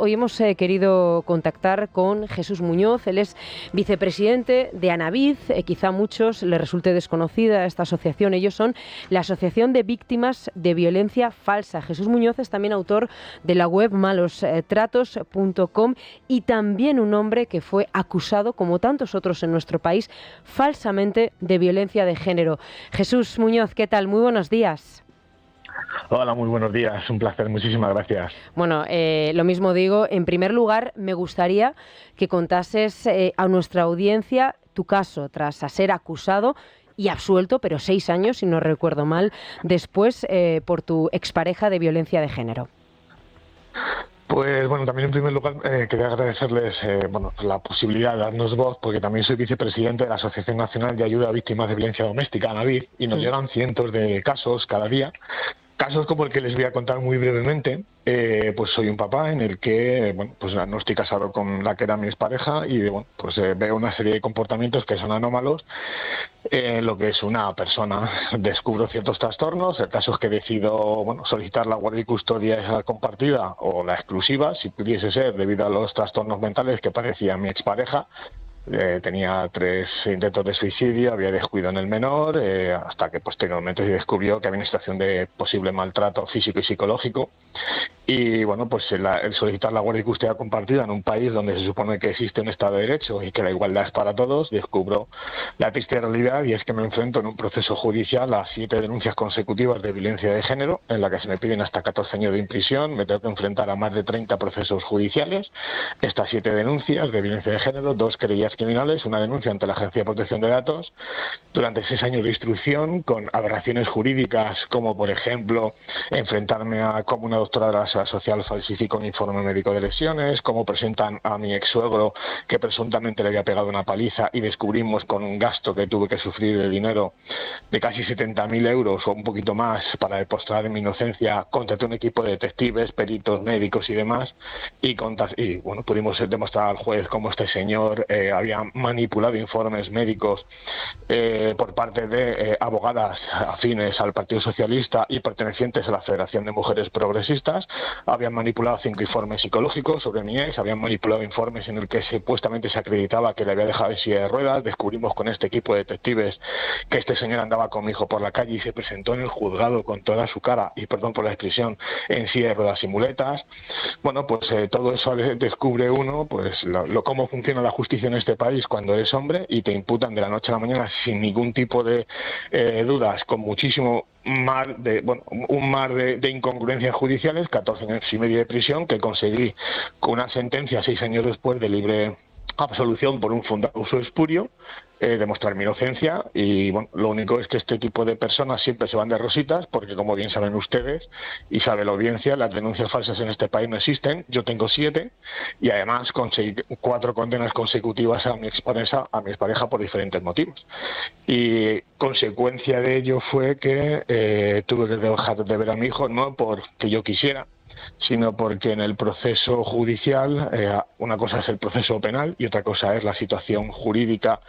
hoy hemos querido contactar con Jesús Muñoz. Él es vicepresidente de Anavid. Quizá a muchos les resulte desconocida esta asociación. Ellos son la Asociación de Víctimas de Violencia Falsa. Jesús Muñoz es también autor de la web malostratos.com y también un hombre que fue acusado, como tantos otros en nuestro país, falsamente de violencia de género. Jesús Muñoz, ¿qué tal? Muy buenos días. Hola, muy buenos días. Un placer. Muchísimas gracias. Bueno, lo mismo digo. En primer lugar, me gustaría que contases a nuestra audiencia tu caso tras ser acusado y absuelto, pero 6 años, si no recuerdo mal, después por tu expareja de violencia de género. Pues bueno, también en primer lugar quería agradecerles la posibilidad de darnos voz, porque también soy vicepresidente de la Asociación Nacional de Ayuda a Víctimas de Violencia Doméstica, ANAVID, y nos llegan cientos de casos cada día. Casos como el que les voy a contar muy brevemente. Pues soy un papá en el que no estoy casado con la que era mi expareja y veo una serie de comportamientos que son anómalos en lo que es una persona. Descubro ciertos trastornos. El caso es que decido solicitar la guardia y custodia compartida o la exclusiva, si pudiese ser, debido a los trastornos mentales que padecía mi expareja. Tenía 3 intentos de suicidio, había descuido en el menor, hasta que posteriormente se descubrió que había una situación de posible maltrato físico y psicológico. Y el solicitar la guardia y custodia compartida en un país donde se supone que existe un Estado de Derecho y que la igualdad es para todos, descubro la triste realidad, y es que me enfrento en un proceso judicial a 7 denuncias consecutivas de violencia de género, en la que se me piden hasta 14 años de prisión. Me tengo que enfrentar a más de 30 procesos judiciales. Estas 7 denuncias de violencia de género, 2 querellas criminales, una denuncia ante la Agencia de Protección de Datos, durante 6 años de instrucción, con aberraciones jurídicas como, por ejemplo, enfrentarme a cómo una doctora de la Seguridad Social falsifica un informe médico de lesiones, cómo presentan a mi ex-suegro que presuntamente le había pegado una paliza y descubrimos con un gasto que tuve que sufrir de dinero de casi 70.000 euros o un poquito más para demostrar mi inocencia. Contraté un equipo de detectives, peritos, médicos y demás, y pudimos demostrar al juez cómo este señor había manipulado informes médicos por parte de abogadas afines al Partido Socialista y pertenecientes a la Federación de Mujeres Progresistas. Habían manipulado 5 informes psicológicos sobre mi ex, habían manipulado informes en el que supuestamente se acreditaba que le había dejado en silla de ruedas. Descubrimos con este equipo de detectives que este señor andaba con mi hijo por la calle y se presentó en el juzgado con toda su cara, y perdón por la expresión, en silla de ruedas y muletas. Todo eso descubre uno cómo funciona la justicia en este país cuando eres hombre y te imputan de la noche a la mañana sin ningún tipo de dudas, con muchísimo un mar de incongruencias judiciales. 14 años y medio de prisión que conseguí con una sentencia 6 años después de libre absolución por un fundado uso espurio, demostrar mi inocencia. Y lo único es que este tipo de personas siempre se van de rositas, porque como bien saben ustedes y sabe la audiencia, las denuncias falsas en este país no existen. Yo tengo 7 y además conseguí 4 condenas consecutivas a mi expareja por diferentes motivos, y consecuencia de ello fue que tuve que dejar de ver a mi hijo, no porque yo quisiera, sino porque en el proceso judicial, una cosa es el proceso penal y otra cosa es la situación jurídica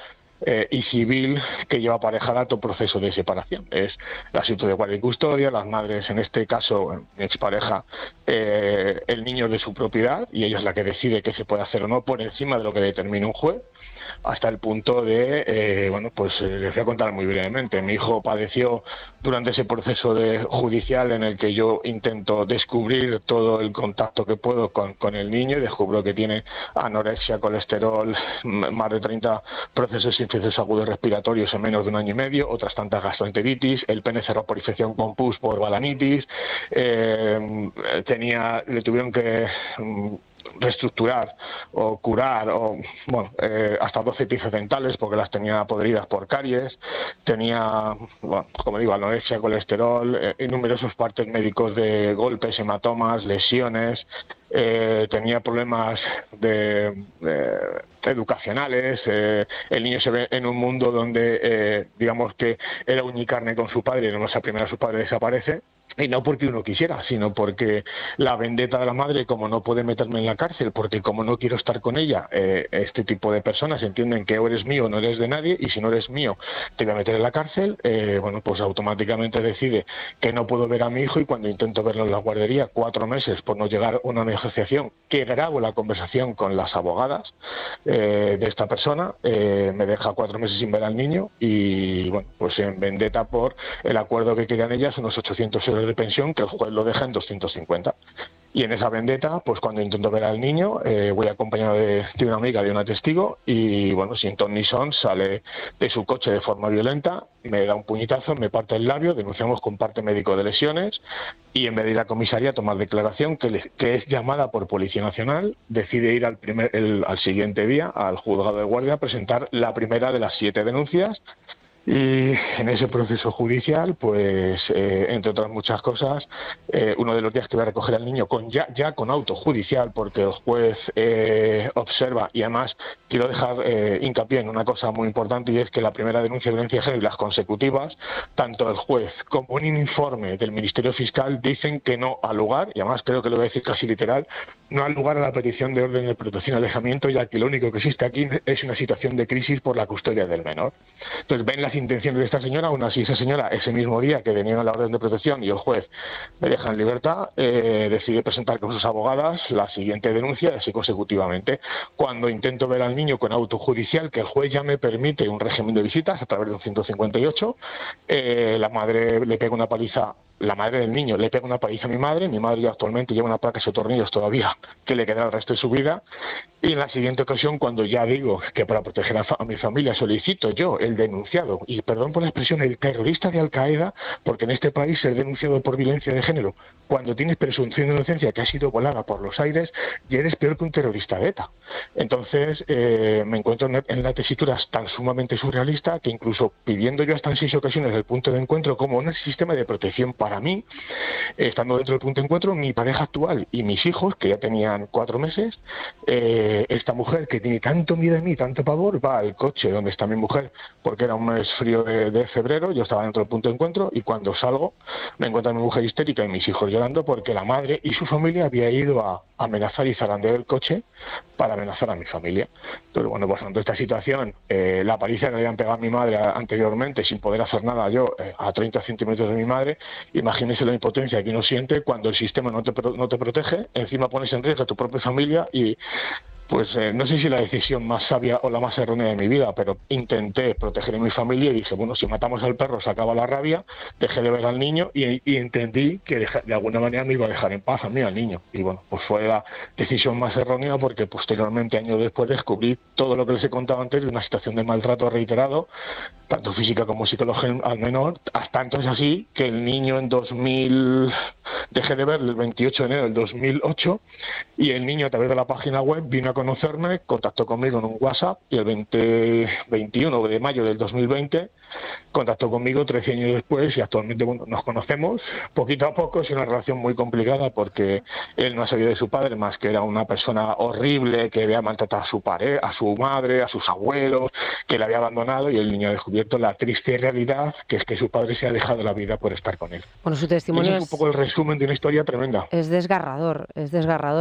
y civil que lleva aparejada todo proceso de separación. Es la situación de guardia y custodia, las madres, en este caso mi expareja, el niño de su propiedad, y ella es la que decide qué se puede hacer o no por encima de lo que determina un juez, hasta el punto de, les voy a contar muy brevemente. Mi hijo padeció durante ese proceso judicial en el que yo intento descubrir todo el contacto que puedo con el niño, y descubro que tiene anorexia, colesterol, más de 30 procesos infecciosos agudos respiratorios en menos de 1 año y medio, otras tantas gastroenteritis, el pene cerrado por infección con pus por balanitis, le tuvieron que reestructurar o curar hasta 12 piezas dentales porque las tenía podridas por caries. Tenía, como digo, anorexia, colesterol, numerosos partes médicos de golpes, hematomas, lesiones. Tenía problemas educacionales. El niño se ve en un mundo donde digamos que era uña y carne con su padre, y no es la primera, su padre desaparece. Y no porque uno quisiera, sino porque la vendetta de la madre, como no puede meterme en la cárcel, porque como no quiero estar con ella, este tipo de personas entienden que o eres mío o no eres de nadie, y si no eres mío te voy a meter en la cárcel, bueno, pues automáticamente decide que no puedo ver a mi hijo, y cuando intento verlo en la guardería, 4 meses por no llegar a una negociación, que grabo la conversación con las abogadas de esta persona, me deja 4 meses sin ver al niño, y bueno, pues en vendetta por el acuerdo que querían ellas, unos 800 euros de pensión, que el juez lo deja en 250. Y en esa vendetta, pues cuando intento ver al niño, voy acompañado de una amiga, de una testigo, y bueno, sin ton ni son, sale de su coche de forma violenta, me da un puñetazo, me parte el labio, denunciamos con parte médico de lesiones, y en vez de ir a comisaría a tomar declaración, que es llamada por Policía Nacional, decide ir al siguiente día al juzgado de guardia a presentar la primera de las 7 denuncias. Y en ese proceso judicial, pues entre otras muchas cosas, uno de los días que voy a recoger al niño ya con auto judicial, porque el juez observa, y además quiero dejar hincapié en una cosa muy importante, y es que la primera denuncia de violencia de género y las consecutivas, tanto el juez como un informe del Ministerio Fiscal dicen que no ha lugar, y además creo que lo voy a decir casi literal, no ha lugar a la petición de orden de protección y alejamiento, ya que lo único que existe aquí es una situación de crisis por la custodia del menor. Entonces ven las intenciones de esta señora, aún así esa señora, ese mismo día que deniegan la orden de protección y el juez me deja en libertad, decide presentar con sus abogadas la siguiente denuncia, así consecutivamente. Cuando intento ver al niño con auto judicial, que el juez ya me permite un régimen de visitas a través de un 158, la madre le pega una paliza. La madre del niño le pega una paliza a mi madre ya actualmente lleva una placa de tornillos todavía que le queda el resto de su vida, y en la siguiente ocasión, cuando ya digo que para proteger a mi familia solicito yo, el denunciado, y perdón por la expresión, el terrorista de Al-Qaeda, porque en este país ser denunciado por violencia de género, cuando tienes presunción de inocencia que ha sido volada por los aires, ya eres peor que un terrorista de ETA. Entonces me encuentro en la tesitura tan sumamente surrealista que incluso pidiendo yo hasta en 6 ocasiones el punto de encuentro como un sistema de protección para mí, estando dentro del punto de encuentro, mi pareja actual y mis hijos, que ya tenían 4 meses, esta mujer que tiene tanto miedo de mí, tanto pavor, va al coche donde está mi mujer, porque era un mes frío de febrero, yo estaba dentro del punto de encuentro, y cuando salgo me encuentro a mi mujer histérica y mis hijos llorando porque la madre y su familia había ido a amenazar y zarandear el coche para amenazar a mi familia. Entonces, bueno, pues ante esta situación, la paliza que le habían pegado a mi madre anteriormente sin poder hacer nada yo a 30 centímetros de mi madre, imagínese la impotencia que uno siente cuando el sistema no te protege, encima pones en riesgo a tu propia familia. Y pues no sé si la decisión más sabia o la más errónea de mi vida, pero intenté proteger a mi familia y dije, bueno, si matamos al perro se acaba la rabia, dejé de ver al niño y entendí que de alguna manera me iba a dejar en paz a mí, al niño. Y bueno, pues fue la decisión más errónea, porque posteriormente, años después, descubrí todo lo que les he contado antes de una situación de maltrato reiterado, tanto física como psicológica al menor, hasta entonces así que el niño en 2000, dejé de verlo el 28 de enero del 2008, y el niño a través de la página web vino a conocerme, contactó conmigo en un WhatsApp, y el 21 de mayo del 2020 contactó conmigo 13 años después, y actualmente, bueno, nos conocemos poquito a poco. Es una relación muy complicada porque él no ha sabido de su padre más que era una persona horrible, que había maltratado a su a su madre, a sus abuelos, que le había abandonado, y el niño ha descubierto la triste realidad, que es que su padre se ha dejado la vida por estar con él. Bueno, su testimonio es un poco el resumen de una historia tremenda. Es desgarrador,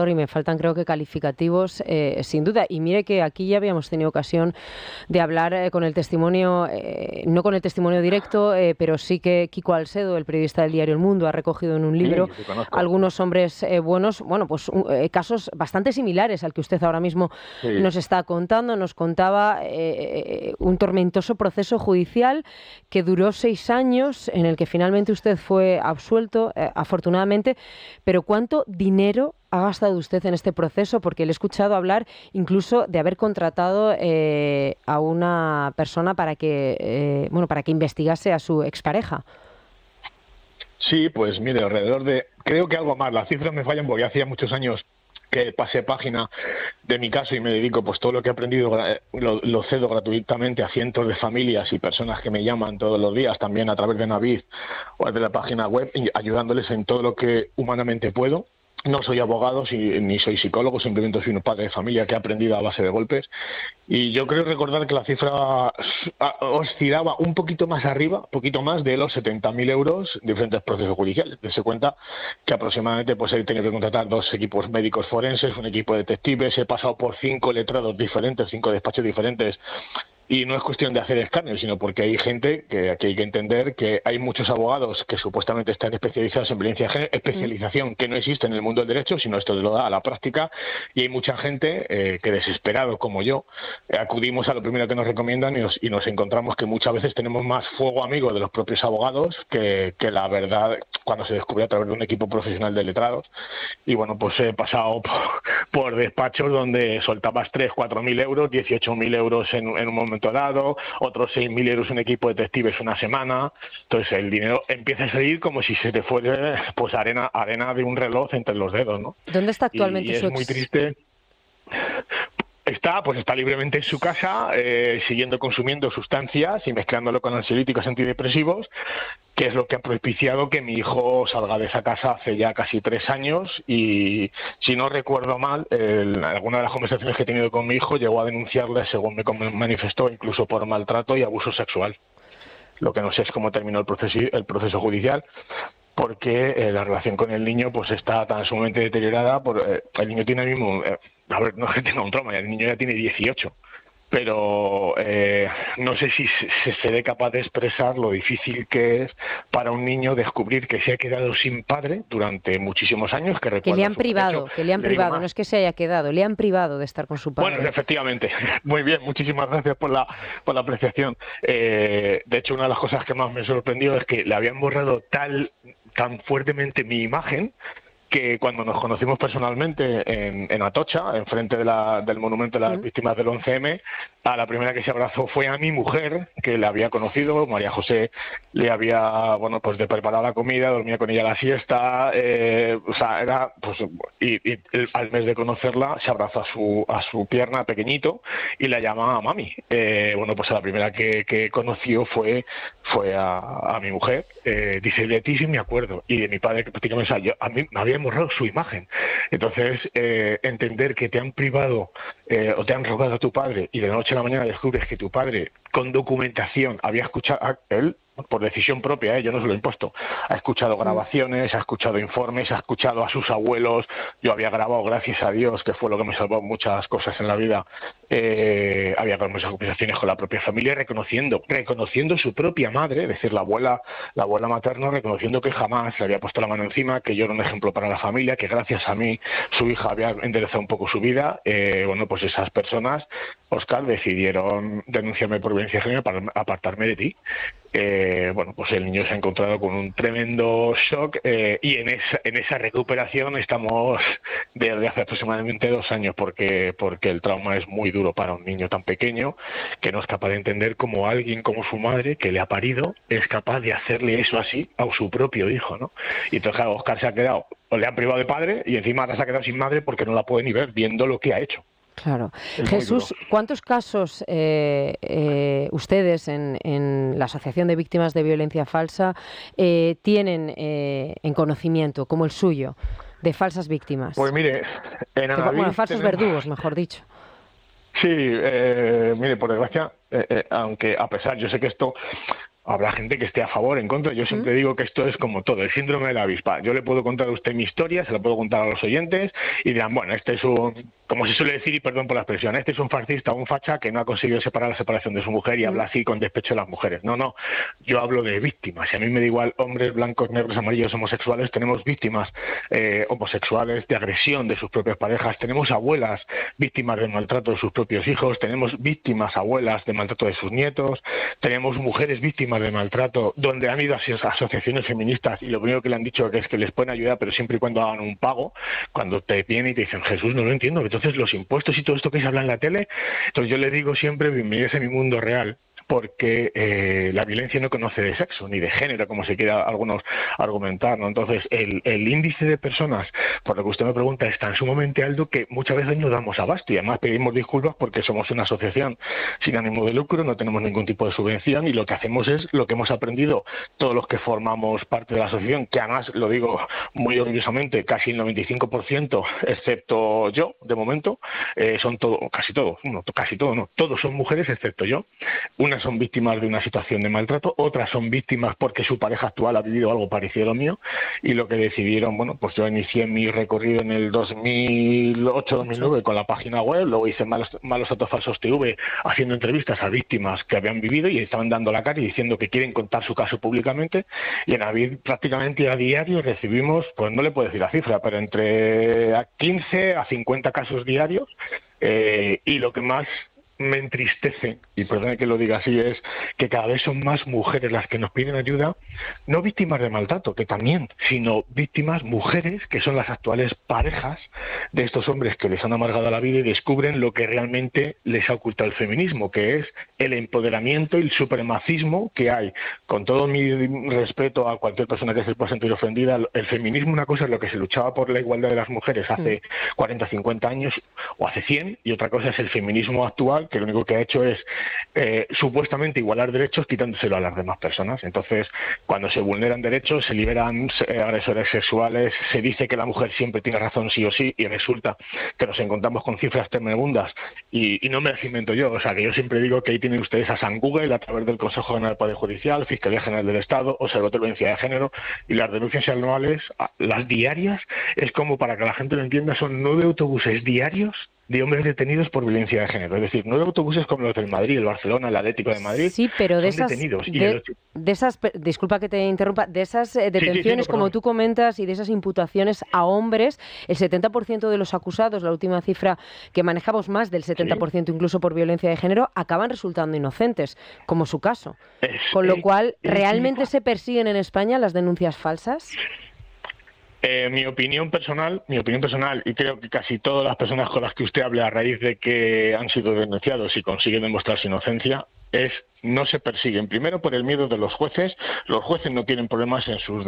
y me faltan, creo que, calificativos sin duda. Y mire que aquí ya habíamos tenido ocasión de hablar con el testimonio, no con el testimonio directo, pero sí que Kiko Alsedo, el periodista del diario El Mundo, ha recogido en un libro algunos hombres buenos, bueno, pues casos bastante similares al que usted ahora mismo nos está contando. Nos contaba un tormentoso proceso judicial que duró 6 años, en el que finalmente usted fue absuelto, afortunadamente. Pero ¿cuánto dinero ha gastado usted en este proceso? Porque le he escuchado hablar incluso de haber contratado a una persona para que investigase a su expareja. Sí, pues mire, alrededor de, creo que algo más, las cifras me fallan porque hacía muchos años que pasé página de mi caso y me dedico, pues todo lo que he aprendido lo cedo gratuitamente a cientos de familias y personas que me llaman todos los días, también a través de Navid o de la página web, ayudándoles en todo lo que humanamente puedo. No soy abogado ni soy psicólogo, simplemente soy un padre de familia que ha aprendido a base de golpes. Y yo creo recordar que la cifra oscilaba un poquito más arriba, un poquito más de los 70.000 euros, diferentes procesos judiciales. Se cuenta que aproximadamente pues he tenido que contratar 2 equipos médicos forenses, un equipo de detectives, he pasado por 5 letrados diferentes, 5 despachos diferentes. Y no es cuestión de hacer escáneres, sino porque hay gente que aquí hay que entender que hay muchos abogados que supuestamente están especializados en violencia de género, especialización que no existe en el mundo del derecho, sino esto lo da a la práctica, y hay mucha gente que desesperado como yo, acudimos a lo primero que nos recomiendan y nos encontramos que muchas veces tenemos más fuego amigo de los propios abogados que la verdad cuando se descubre a través de un equipo profesional de letrados. Y bueno, pues he pasado por despachos donde soltabas 3.000 4.000 euros, 18.000 euros en un momento dado, otros 6.000 euros un equipo de detectives una semana. Entonces el dinero empieza a salir como si se te fuera pues arena de un reloj entre los dedos, ¿no? ¿Dónde está actualmente Y es su muy ex? triste. Está libremente en su casa, siguiendo consumiendo sustancias y mezclándolo con ansiolíticos antidepresivos, que es lo que ha propiciado que mi hijo salga de esa casa hace ya casi 3 años. Y si no recuerdo mal, alguna de las conversaciones que he tenido con mi hijo llegó a denunciarle, según me manifestó, incluso por maltrato y abuso sexual. Lo que no sé es cómo terminó el proceso judicial, porque la relación con el niño pues está tan sumamente deteriorada. El niño tiene el mismo, a ver, no es que tenga un trauma, el niño ya tiene 18, pero no sé si se seré capaz de expresar lo difícil que es para un niño descubrir que se ha quedado sin padre durante muchísimos años, que Que le recuerda han su colegio. privado, que le han Le digo privado, no más. es que se haya quedado, le han privado de estar con su Bueno, padre. efectivamente, muy bien, muchísimas gracias por la apreciación. De hecho, una de las cosas que más me sorprendió es que le habían borrado tan fuertemente mi imagen que cuando nos conocimos personalmente en Atocha, enfrente del monumento de las víctimas del 11M, a la primera que se abrazó fue a mi mujer, que le había conocido. María José le había, bueno, pues de preparar la comida, dormía con ella la siesta, o sea, era, pues, y al mes de conocerla se abrazó a su pierna pequeñito y la llama mami. Bueno, pues a la primera que conoció fue a mi mujer. Dice, de ti sí me acuerdo, y de mi padre, que prácticamente, o sea, a mí me había borrado su imagen. Entonces, entender que te han privado o te han robado a tu padre y de la noche a la mañana descubres que tu padre, con documentación, había escuchado a él, por decisión propia, yo no se lo he impuesto, ha escuchado grabaciones, ha escuchado informes, ha escuchado a sus abuelos. Yo había grabado, gracias a Dios, que fue lo que me salvó muchas cosas en la vida. Había muchas conversaciones con la propia familia, reconociendo su propia madre, es decir, la abuela materna, reconociendo que jamás le había puesto la mano encima, que yo era un ejemplo para la familia, que gracias a mí su hija había enderezado un poco su vida. Bueno, pues esas personas, Óscar, decidieron denunciarme por violencia de género para apartarme de ti. Bueno, pues el niño se ha encontrado con un tremendo shock, y en esa recuperación estamos desde hace aproximadamente 2 años, porque el trauma es muy duro para un niño tan pequeño, que no es capaz de entender cómo alguien como su madre, que le ha parido, es capaz de hacerle eso así a su propio hijo, ¿no? Y entonces, claro, Óscar se ha quedado, o le han privado de padre, y encima ahora se ha quedado sin madre porque no la puede ni ver, viendo lo que ha hecho. Claro. Es Jesús, ¿cuántos casos ustedes en la Asociación de Víctimas de Violencia Falsa tienen en conocimiento, como el suyo, de falsas víctimas? Pues mire, en Anaví falsos verdugos, mejor dicho. Sí, mire, por desgracia, aunque a pesar, yo sé que esto habrá gente que esté a favor, en contra. Yo siempre digo que esto es como todo, el síndrome de la avispa. Yo le puedo contar a usted mi historia, se la puedo contar a los oyentes y dirán, bueno, este es como se suele decir, y perdón por la expresión, este es un fascista, un facha que no ha conseguido separar la separación de su mujer y habla así con despecho de las mujeres. No, yo hablo de víctimas. Y a mí me da igual hombres, blancos, negros, amarillos, homosexuales. Tenemos víctimas homosexuales de agresión de sus propias parejas. Tenemos abuelas víctimas de maltrato de sus propios hijos. Tenemos víctimas abuelas de maltrato de sus nietos. Tenemos mujeres víctimas de maltrato donde han ido a asociaciones feministas y lo primero que le han dicho es que les pueden ayudar, pero siempre y cuando hagan un pago. Cuando te vienen y te dicen, Jesús, no lo entiendo, entonces los impuestos y todo esto que se habla en la tele. Entonces yo le digo siempre, bienvenidos a mi mundo real, porque la violencia no conoce de sexo ni de género, como se quiera algunos argumentar, ¿no? Entonces, el índice de personas, por lo que usted me pregunta, es tan sumamente alto que muchas veces no damos abasto y además pedimos disculpas porque somos una asociación sin ánimo de lucro, no tenemos ningún tipo de subvención y lo que hacemos es lo que hemos aprendido todos los que formamos parte de la asociación, que además, lo digo muy orgullosamente, casi el 95%, excepto yo, de momento, son casi todos, todos son mujeres excepto yo. Unas son víctimas de una situación de maltrato, otras son víctimas porque su pareja actual ha vivido algo parecido a lo mío y lo que decidieron, bueno, pues yo inicié mi recorrido en el 2008-2009 con la página web, luego hice Malos Datos Falsos TV haciendo entrevistas a víctimas que habían vivido y estaban dando la cara y diciendo que quieren contar su caso públicamente, y en Avid prácticamente a diario recibimos, pues no le puedo decir la cifra, pero entre 15 a 50 casos diarios, y lo que más me entristece, y perdone que lo diga así, es que cada vez son más mujeres las que nos piden ayuda, no víctimas de maltrato, que también, sino víctimas, mujeres, que son las actuales parejas de estos hombres que les han amargado la vida y descubren lo que realmente les ha ocultado el feminismo, que es el empoderamiento y el supremacismo que hay. Con todo mi respeto a cualquier persona que se pueda sentir ofendida, el feminismo, una cosa es lo que se luchaba por la igualdad de las mujeres hace 40, 50 años o hace 100, y otra cosa es el feminismo actual, que lo único que ha hecho es supuestamente igualar derechos quitándoselo a las demás personas. Entonces, cuando se vulneran derechos, se liberan agresores sexuales, se dice que la mujer siempre tiene razón sí o sí, y resulta que nos encontramos con cifras tremebundas, y no me las invento yo. O sea, que yo siempre digo que ahí tienen ustedes a San Google a través del Consejo General del Poder Judicial, Fiscalía General del Estado, Observatorio de Violencia de Género, y las denuncias anuales, las diarias, es como, para que la gente lo entienda, son 9 autobuses diarios de hombres detenidos por violencia de género. Es decir, 9 autobuses como los del Madrid, el Barcelona, el Atlético de Madrid, sí, pero son detenidos. De esas, disculpa que te interrumpa, de esas detenciones, no, como tú comentas, y de esas imputaciones a hombres, el 70% de los acusados, la última cifra que manejamos, más del 70% incluso por violencia de género, acaban resultando inocentes, como su caso. Con lo cual, ¿realmente se persiguen en España las denuncias falsas? Mi opinión personal, y creo que casi todas las personas con las que usted hable a raíz de que han sido denunciados y consiguen demostrar su inocencia, es no se persiguen. Primero, por el miedo de los jueces. Los jueces no quieren problemas en sus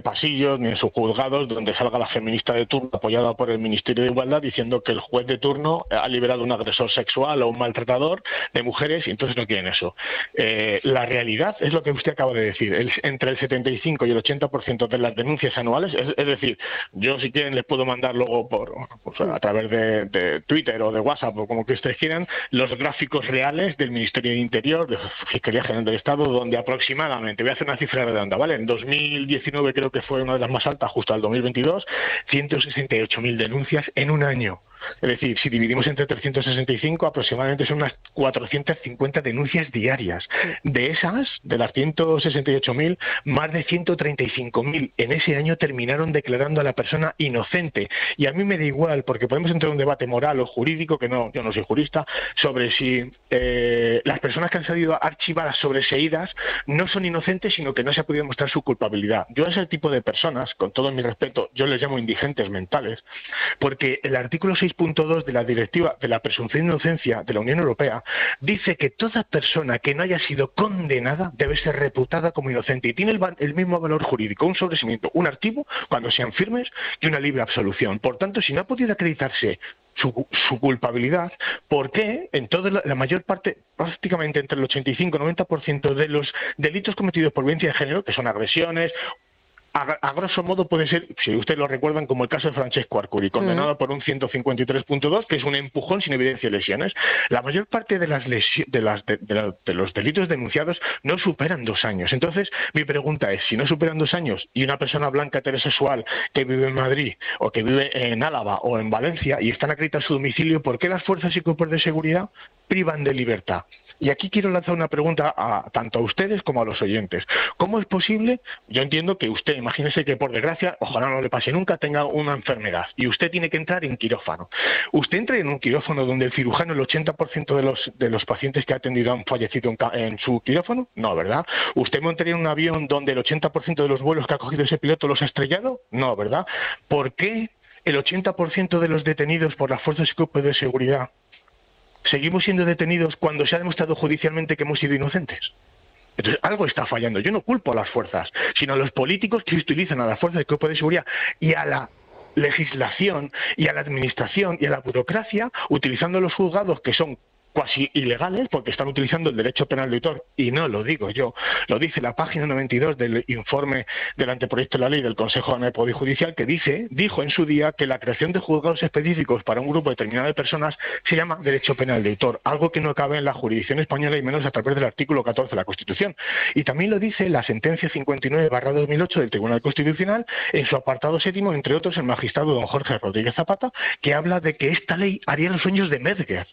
pasillos ni en sus juzgados donde salga la feminista de turno apoyada por el Ministerio de Igualdad diciendo que el juez de turno ha liberado a un agresor sexual o un maltratador de mujeres, y entonces no quieren eso. La realidad es lo que usted acaba de decir. Entre el 75 y el 80% de las denuncias anuales, es decir, yo si quieren les puedo mandar luego a través de Twitter o de WhatsApp o como que ustedes quieran, los gráficos reales del Ministerio de Interior, de Fiscalía General del Estado, donde aproximadamente, voy a hacer una cifra redonda, ¿vale? En 2019 creo que fue una de las más altas, justo al 2022, 168.000 denuncias en un año. Es decir, si dividimos entre 365, aproximadamente son unas 450 denuncias diarias. De esas, de las 168.000, más de 135.000 en ese año terminaron declarando a la persona inocente. Y a mí me da igual, porque podemos entrar en un debate moral o jurídico, que no, yo no soy jurista, sobre si las personas que han salido archivadas, sobreseídas, no son inocentes, sino que no se ha podido demostrar su culpabilidad. Yo a ese tipo de personas, con todo mi respeto, yo les llamo indigentes mentales, porque el artículo 6.2 de la Directiva de la Presunción de Inocencia de la Unión Europea dice que toda persona que no haya sido condenada debe ser reputada como inocente y tiene el mismo valor jurídico, un sobreseimiento, un archivo, cuando sean firmes, y una libre absolución. Por tanto, si no ha podido acreditarse su culpabilidad, ¿por qué en toda la mayor parte, prácticamente entre el 85 y 90% de los delitos cometidos por violencia de género, que son agresiones, a grosso modo puede ser, si ustedes lo recuerdan, como el caso de Francesco Arcuri, condenado por un 153.2, que es un empujón sin evidencia de lesiones? La mayor parte de los delitos denunciados no superan 2 años. Entonces, mi pregunta es, si no superan 2 años y una persona blanca heterosexual que vive en Madrid o que vive en Álava o en Valencia y están acreditados su domicilio, ¿por qué las fuerzas y cuerpos de seguridad privan de libertad? Y aquí quiero lanzar una pregunta tanto a ustedes como a los oyentes. ¿Cómo es posible? Yo entiendo que usted, imagínese que por desgracia, ojalá no le pase nunca, tenga una enfermedad y usted tiene que entrar en quirófano. ¿Usted entra en un quirófano donde el cirujano, el 80% de los pacientes que ha atendido han fallecido en su quirófano? No, ¿verdad? ¿Usted montaría en un avión donde el 80% de los vuelos que ha cogido ese piloto los ha estrellado? No, ¿verdad? ¿Por qué el 80% de los detenidos por las fuerzas y cuerpos de seguridad seguimos siendo detenidos cuando se ha demostrado judicialmente que hemos sido inocentes. Entonces, algo está fallando. Yo no culpo a las fuerzas, sino a los políticos que utilizan a las fuerzas del cuerpo de seguridad y a la legislación y a la administración y a la burocracia, utilizando los juzgados que son cuasi ilegales porque están utilizando el derecho penal de autor, y no lo digo yo, lo dice la página 92 del informe del anteproyecto de la ley del Consejo de Poder Judicial, que dijo en su día que la creación de juzgados específicos para un grupo determinado de personas se llama derecho penal de autor, algo que no cabe en la jurisdicción española y menos a través del artículo 14 de la Constitución. Y también lo dice la sentencia 59/2008 del Tribunal Constitucional en su apartado séptimo, entre otros el magistrado don Jorge Rodríguez Zapata, que habla de que esta ley haría los sueños de Metzger,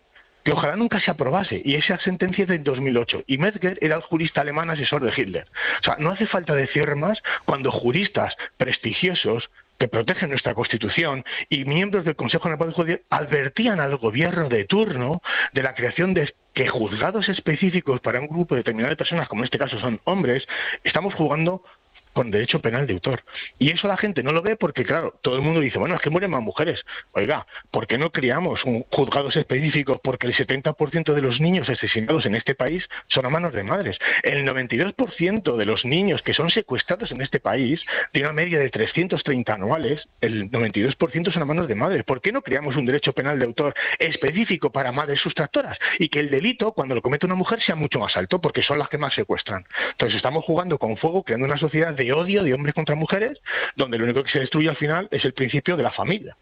que ojalá nunca se aprobase, y esa sentencia es de 2008, y Metzger era el jurista alemán asesor de Hitler. O sea, no hace falta decir más cuando juristas prestigiosos que protegen nuestra Constitución y miembros del Consejo de Poder Judicial advertían al gobierno de turno de la creación de que juzgados específicos para un grupo determinado de personas, como en este caso son hombres, estamos jugando con derecho penal de autor. Y eso la gente no lo ve porque, claro, todo el mundo dice, bueno, es que mueren más mujeres. Oiga, ¿por qué no creamos juzgados específicos? Porque el 70% de los niños asesinados en este país son a manos de madres. El 92% de los niños que son secuestrados en este país, de una media de 330 anuales, el 92% son a manos de madres. ¿Por qué no creamos un derecho penal de autor específico para madres sustractoras? Y que el delito, cuando lo comete una mujer, sea mucho más alto, porque son las que más secuestran. Entonces estamos jugando con fuego, creando una sociedad de odio de hombres contra mujeres, donde lo único que se destruye al final es el principio de la familia.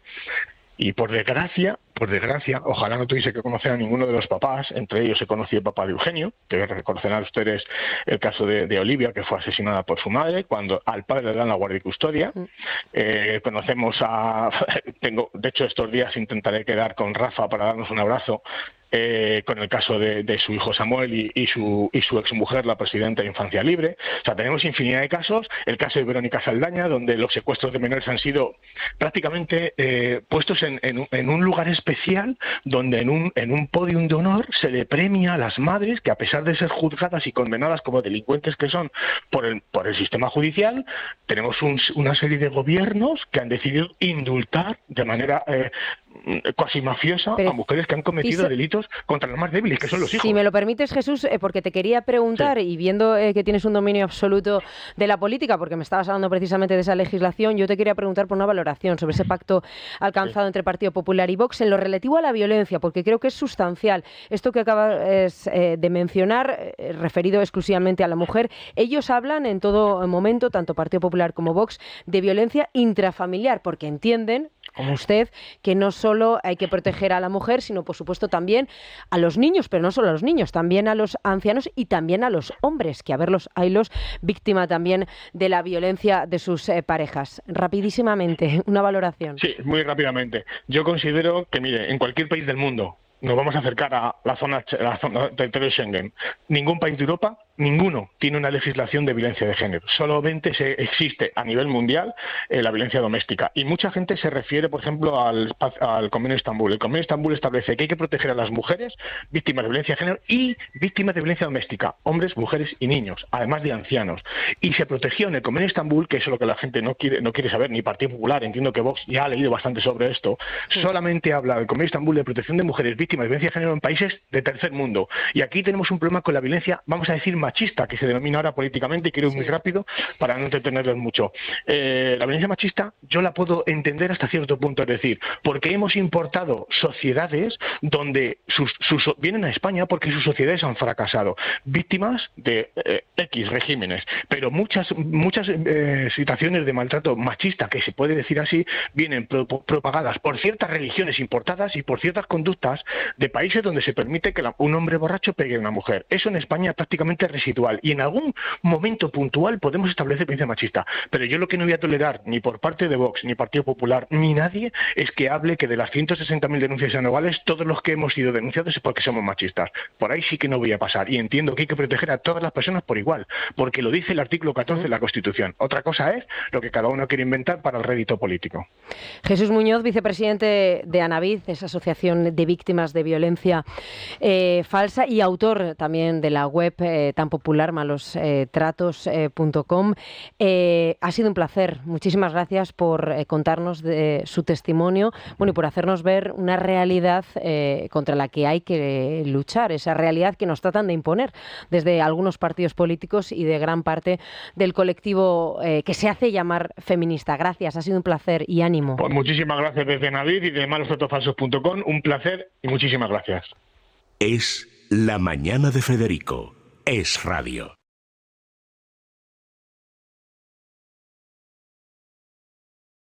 Y por desgracia, ojalá no tuviese que conocer a ninguno de los papás, entre ellos he conocido el papá de Eugenio, que reconocerán ustedes el caso de Olivia, que fue asesinada por su madre, cuando al padre le dan la guardia y custodia. Conocemos de hecho estos días intentaré quedar con Rafa para darnos un abrazo, con el caso de su hijo Samuel y su exmujer, la presidenta de Infancia Libre. O sea, tenemos infinidad de casos. El caso de Verónica Saldaña, donde los secuestros de menores han sido prácticamente puestos en un lugar especial, donde en un podium de honor se le premia a las madres que, a pesar de ser juzgadas y condenadas como delincuentes que son por el sistema judicial, tenemos una serie de gobiernos que han decidido indultar de manera cuasi mafiosa a mujeres que han cometido delitos contra los más débiles, que son los hijos. Si me lo permites, Jesús, porque te quería preguntar, y viendo que tienes un dominio absoluto de la política, porque me estabas hablando precisamente de esa legislación, yo te quería preguntar por una valoración sobre ese pacto alcanzado entre Partido Popular y Vox en lo relativo a la violencia, porque creo que es sustancial. Esto que acabas de mencionar, referido exclusivamente a la mujer, ellos hablan en todo momento, tanto Partido Popular como Vox, de violencia intrafamiliar, porque entienden, como usted, que no solo hay que proteger a la mujer, sino por supuesto también a los niños, pero no solo a los niños, también a los ancianos y también a los hombres, que haylos víctima también de la violencia de sus parejas. Rapidísimamente, una valoración. Sí, muy rápidamente. Yo considero que, mire, en cualquier país del mundo nos vamos a acercar a la zona del territorio Schengen. Ningún país de Europa, ninguno, tiene una legislación de violencia de género. Solamente existe a nivel mundial la violencia doméstica. Y mucha gente se refiere, por ejemplo, al Convenio de Estambul. El Convenio de Estambul establece que hay que proteger a las mujeres víctimas de violencia de género y víctimas de violencia doméstica, hombres, mujeres y niños, además de ancianos. Y se protegió en el Convenio de Estambul, que eso es lo que la gente no quiere saber, ni Partido Popular, entiendo que Vox ya ha leído bastante sobre esto, solamente habla del Convenio de Estambul de protección de mujeres víctimas de violencia de género en países de tercer mundo. Y aquí tenemos un problema con la violencia, vamos a decir, machista, que se denomina ahora políticamente, y quiero ir muy rápido para no entretenerles mucho. La violencia machista yo la puedo entender hasta cierto punto, es decir, porque hemos importado sociedades donde vienen a España porque sus sociedades han fracasado, víctimas de X regímenes, pero muchas situaciones de maltrato machista, que se puede decir así, vienen propagadas por ciertas religiones importadas y por ciertas conductas de países donde se permite que un hombre borracho pegue a una mujer. Eso en España es prácticamente residual y en algún momento puntual podemos establecer violencia machista, pero yo lo que no voy a tolerar ni por parte de Vox, ni Partido Popular, ni nadie, es que hable que de las 160.000 denuncias anuales, todos los que hemos sido denunciados es porque somos machistas. Por ahí sí que no voy a pasar, y entiendo que hay que proteger a todas las personas por igual, porque lo dice el artículo 14 de la Constitución. Otra cosa es lo que cada uno quiere inventar para el rédito político. Jesús Muñoz, vicepresidente de ANAVID, esa asociación de víctimas de violencia falsa, y autor también de la web tan tan popular, malostratos.com. Ha sido un placer. Muchísimas gracias por contarnos de su testimonio, y por hacernos ver una realidad contra la que hay que luchar, esa realidad que nos tratan de imponer desde algunos partidos políticos y de gran parte del colectivo que se hace llamar feminista. Gracias, ha sido un placer y ánimo. Pues muchísimas gracias desde Navid y de malostratosfalsos.com. Un placer y muchísimas gracias. Es La Mañana de Federico. Es Radio.